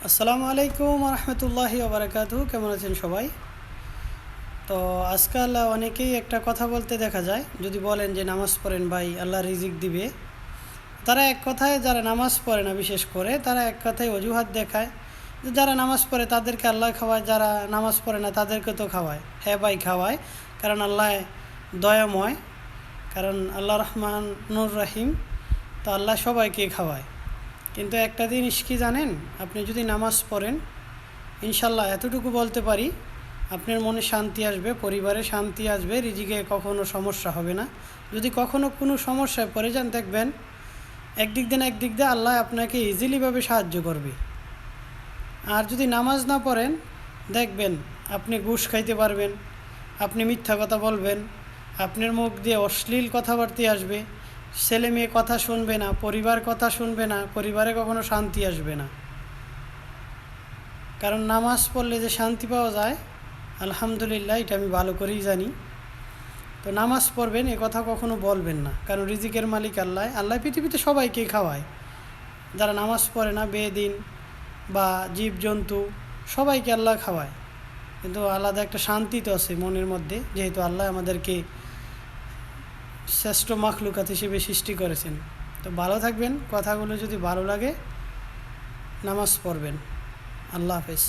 আসসালামু আলাইকুম রহমতুল্লাহি ওবরাকাতু। কেমন আছেন সবাই? তো আজকাল অনেকেই একটা কথা বলতে দেখা যায়, যদি বলেন যে নামাজ পড়েন ভাই আল্লাহ রিজিক দিবে, তারা এক কথায়, যারা নামাজ পড়ে না বিশেষ করে, তারা এক কথায় অজুহাত দেখায় যে যারা নামাজ পড়ে তাদেরকে আল্লাহ খাওয়ায়, যারা নামাজ পড়ে না তাদেরকে তো খাওয়ায়। হ্যাঁ ভাই, খাওয়ায়, কারণ আল্লাহ দয়াময়, কারণ আল্লাহ রহমান নুর রহিম, তো আল্লাহ সবাইকে খাওয়ায়। কিন্তু একটা জিনিস কি জানেন, আপনি যদি নামাজ পড়েন, ইনশাল্লাহ এতটুকু বলতে পারি, আপনার মনে শান্তি আসবে, পরিবারে শান্তি আসবে, রিজিকে কখনো সমস্যা হবে না। যদি কখনো কোনো সমস্যায় পড়ে যান, দেখবেন একদিক দিয়ে আল্লাহ আপনাকে ইজিলিভাবে সাহায্য করবে। আর যদি নামাজ না পড়েন, দেখবেন আপনি ঘুষ খাইতে পারবেন, আপনি মিথ্যা কথা বলবেন, আপনার মুখ দিয়ে অশ্লীল কথাবার্তা আসবে, ছেলে মেয়ে কথা শুনবে না, পরিবার কথা শুনবে না, পরিবারে কখনো শান্তি আসবে না। কারণ নামাজ পড়লে যে শান্তি পাওয়া যায়, আলহামদুলিল্লাহ, এটা আমি ভালো করেই জানি। তো নামাজ পড়বেন, এ কথা কখনো বলবেন না, কারণ রিজিকের মালিক আল্লাহ। আল্লাহ পৃথিবীতে সবাইকে খাওয়ায়, যারা নামাজ পড়ে না, বেদিন বা জীবজন্তু, সবাইকে আল্লাহ খাওয়ায়। কিন্তু আলাদা একটা শান্তি তো আছে মনের মধ্যে, যেহেতু আল্লাহ আমাদেরকে শ্রেষ্ঠ মাখলুকাত হিসেবে সৃষ্টি করেছেন। তো ভালো থাকবেন, কথাগুলো যদি ভালো লাগে নামাজ পড়বেন। আল্লাহ হাফেজ।